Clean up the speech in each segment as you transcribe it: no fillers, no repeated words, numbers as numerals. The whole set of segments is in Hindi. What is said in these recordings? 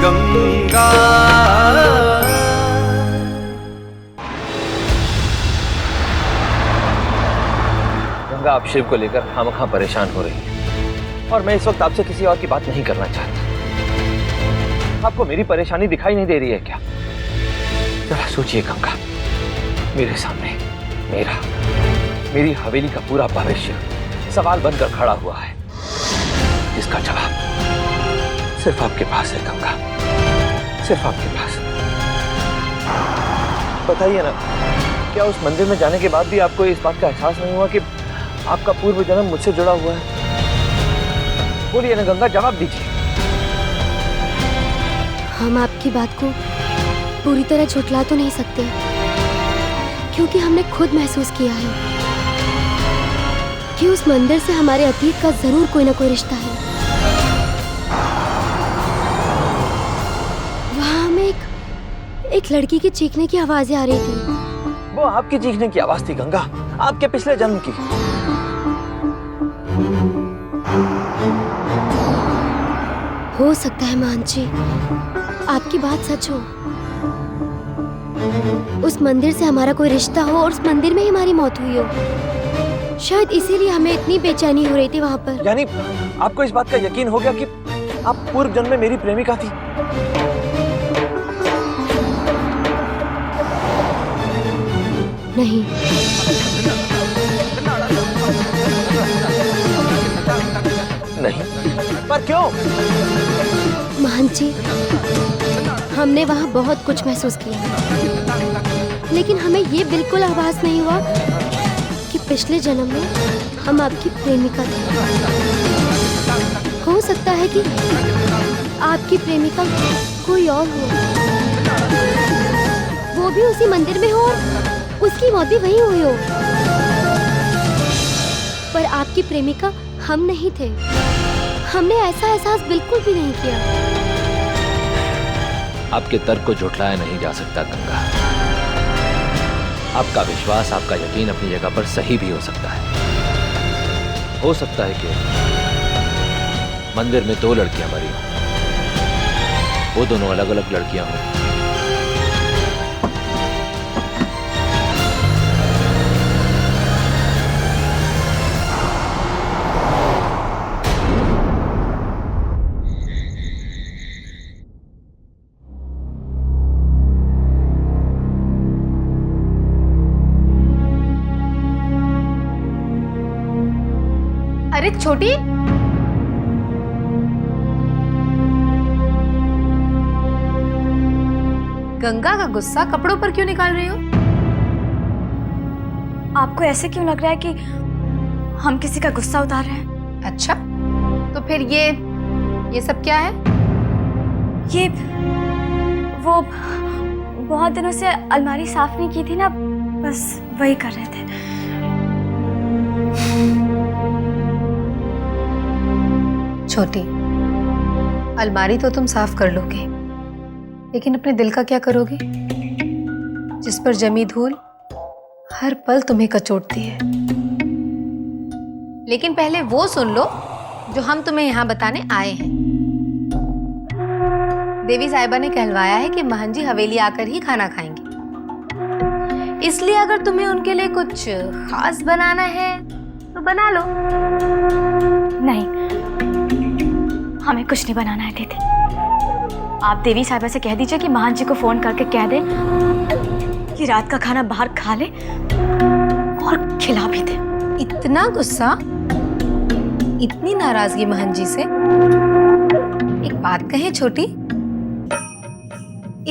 गंगा। गंगा, आप शिव को लेकर खामखा परेशान हो रही है और मैं इस वक्त आपसे किसी और की बात नहीं करना चाहता। आपको मेरी परेशानी दिखाई नहीं दे रही है क्या? जरा सोचिए गंगा, मेरे सामने मेरी हवेली का पूरा भविष्य सवाल बनकर खड़ा हुआ है। इसका जवाब सिर्फ आपके पास है गंगा, सिर्फ आपके पास। बताइए ना, क्या उस मंदिर में जाने के बाद भी आपको इस बात का एहसास नहीं हुआ कि आपका पूर्व जन्म मुझसे जुड़ा हुआ है? बोलिए ना गंगा, जवाब दीजिए। हम आपकी बात को पूरी तरह झुठला तो नहीं सकते, क्योंकि हमने खुद महसूस किया है कि उस मंदिर से हमारे अतीत का जरूर कोई ना कोई रिश्ता है। वहाँ हमें एक लड़की की चीखने की आवाजें आ रही थी। वो आपकी चीखने की आवाज थी गंगा, आपके पिछले जन्म की। हो सकता है मान जी, आपकी बात सच हो। उस मंदिर से हमारा कोई रिश्ता हो और उस मंदिर में ही हमारी मौत हुई हो। शायद इसीलिए हमें इतनी बेचैनी हो रही थी वहाँ पर। यानी आपको इस बात का यकीन हो गया कि आप पूर्व जन्म में मेरी प्रेमिका थी? नहीं, नहीं, पर क्यों? महंत जी, हमने वहाँ बहुत कुछ महसूस किया, लेकिन हमें ये बिल्कुल आभास नहीं हुआ कि पिछले जन्म में हम आपकी प्रेमिका थे। हो सकता है कि आपकी प्रेमिका कोई और हो, वो भी उसी मंदिर में हो, उसकी मौत भी वहीं हुई हो, पर आपकी प्रेमिका हम नहीं थे। हमने ऐसा एहसास बिल्कुल भी नहीं किया। आपके तर्क को झुठलाया नहीं जा सकता गंगा। आपका विश्वास, आपका यकीन अपनी जगह पर सही भी हो सकता है। हो सकता है कि मंदिर में दो लड़कियां मरी हों, वो दोनों अलग अलग लड़कियां हों। अरे छोटी, गंगा का गुस्सा कपड़ों पर क्यों निकाल रही हो? आपको ऐसे क्यों लग रहा है कि हम किसी का गुस्सा उतार रहे हैं? अच्छा, तो फिर ये सब क्या है? ये वो बहुत दिनों से अलमारी साफ नहीं की थी ना, बस वही कर रहे थे। छोटी, अलमारी तो तुम साफ कर लोगे, लेकिन अपने दिल का क्या करोगे, जिस पर जमी धूल हर पल तुम्हें कचोटती है? लेकिन पहले वो सुन लो जो हम तुम्हें यहाँ बताने आए हैं। देवी साहिबा ने कहलवाया है कि महन जी हवेली आकर ही खाना खाएंगे, इसलिए अगर तुम्हें उनके लिए कुछ खास बनाना है तो बना लो। नहीं, हमें कुछ नहीं बनाना है दीदी। आप देवी साहिबा से कह दीजिए कि महान जी को फोन करके कह दे कि रात का खाना बाहर खा ले और खिला भी दे। इतना गुस्सा, इतनी नाराजगी महन जी से? एक बात कहे छोटी,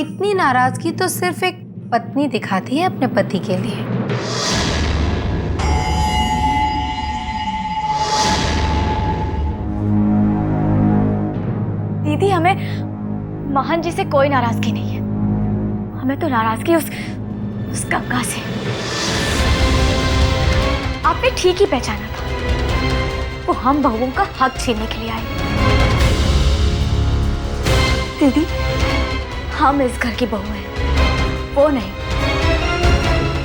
इतनी नाराजगी तो सिर्फ एक पत्नी दिखाती है अपने पति के लिए। दीदी, हमें महान जी से कोई नाराजगी नहीं है। हमें तो नाराजगी उस गंगा से। आपने ठीक ही पहचाना था, वो हम बहुओं का हक छीनने के लिए आई। दीदी, हम इस घर की बहू हैं, वो नहीं।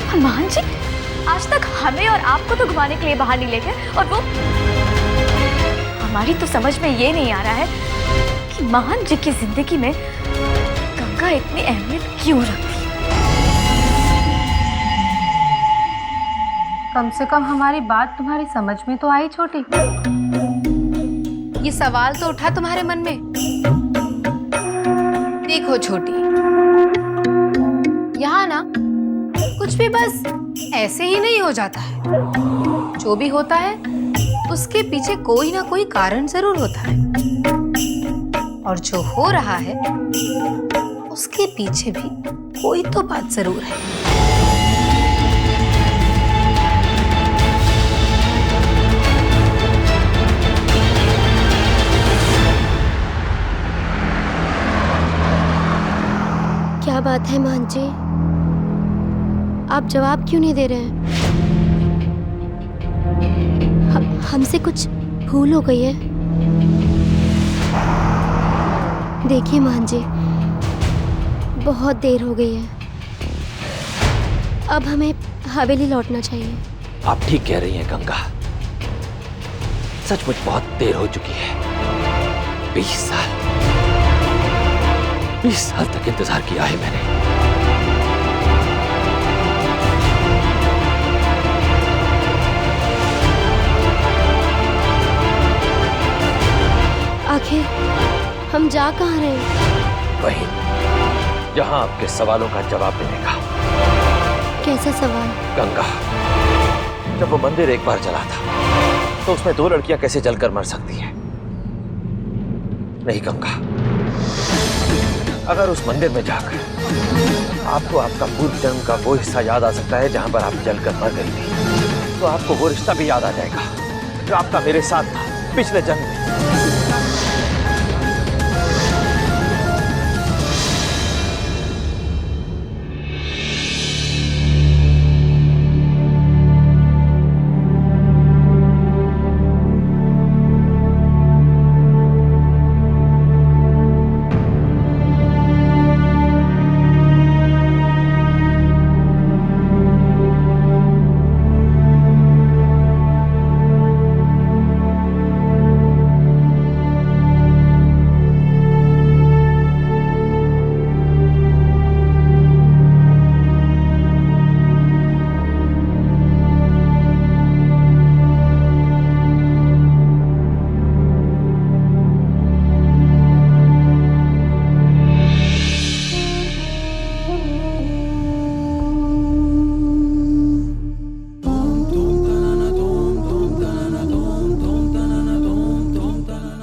और महान जी आज तक हमें और आपको तो घुमाने के लिए बाहर नहीं ले गए, और वो हमारी तो समझ में ये नहीं आ रहा है कि महान जी की जिंदगी में गंगा इतनी अहमियत क्यों रखती है? कम से कम हमारी बात तुम्हारी समझ में तो आई छोटी। ये सवाल तो उठा तुम्हारे मन में। देखो छोटी, यहाँ ना कुछ भी बस ऐसे ही नहीं हो जाता है। जो भी होता है उसके पीछे कोई ना कोई कारण जरूर होता है, और जो हो रहा है उसके पीछे भी कोई तो बात जरूर है। क्या बात है मान जी, आप जवाब क्यों नहीं दे रहे हैं? हमसे कुछ भूल हो गई है? देखिए मान जी, बहुत देर हो गई है, अब हमें हवेली लौटना चाहिए। आप ठीक कह रही हैं गंगा, सचमुच बहुत देर हो चुकी है। 20 साल तक इंतजार किया है मैंने। आखिर हम जा कहाँ रहे हैं? वहीं जहां आपके सवालों का जवाब मिलेगा। कैसा सवाल? गंगा, जब वो मंदिर एक बार जला था तो उसमें 2 लड़कियां कैसे जलकर मर सकती हैं? नहीं गंगा, अगर उस मंदिर में जाकर आपको आपका पूर्व जन्म का वो हिस्सा याद आ सकता है जहां पर आप जलकर मर गई थी, तो आपको वो रिश्ता भी याद आ जाएगा जो आपका मेरे साथ था पिछले जन्म में।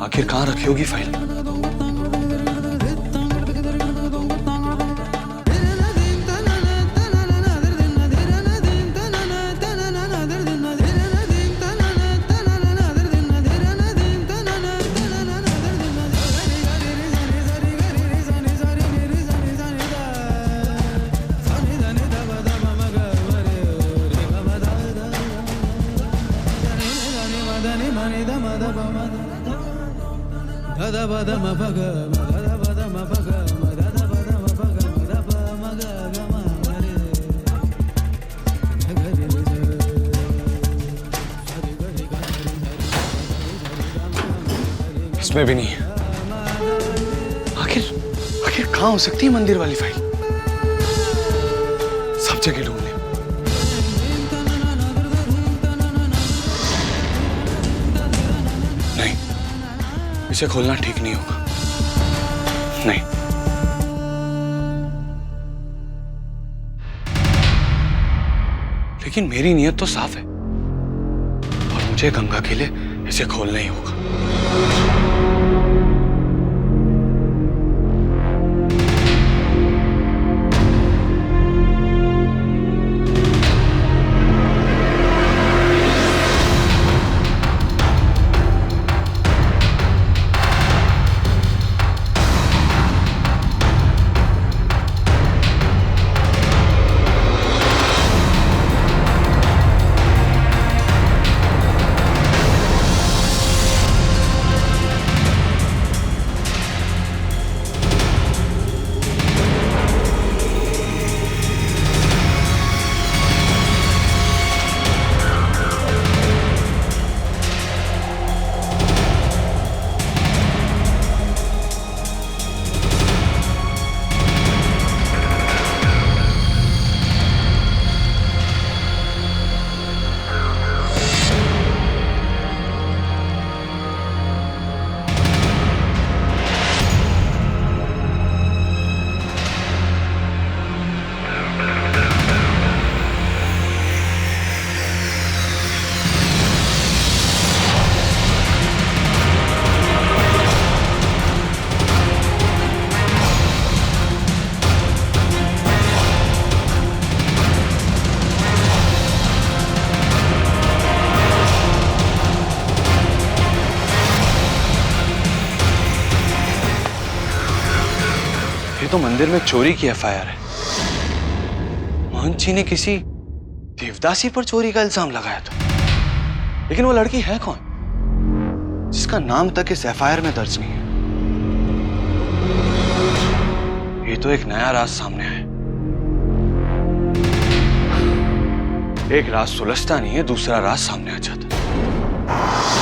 आखिर कहाँ रखी होगी फाइल? इसमें भी नहीं। आखिर कहाँ हो सकती है मंदिर वाली फाइल? सब जगह ढूंढ ले। नहीं, इसे खोलना ठीक नहीं होगा। नहीं, लेकिन मेरी नीयत तो साफ है और मुझे गंगा के लिए इसे खोलना ही होगा। तो मंदिर में चोरी की एफआईआर है। महंत जी ने किसी देवदासी पर चोरी का इल्जाम लगाया था, लेकिन वो लड़की है कौन जिसका नाम तक इस एफआईआर में दर्ज नहीं है? ये तो एक नया राज सामने आया। एक राज सुलझता नहीं है, दूसरा राज सामने आ जाता है।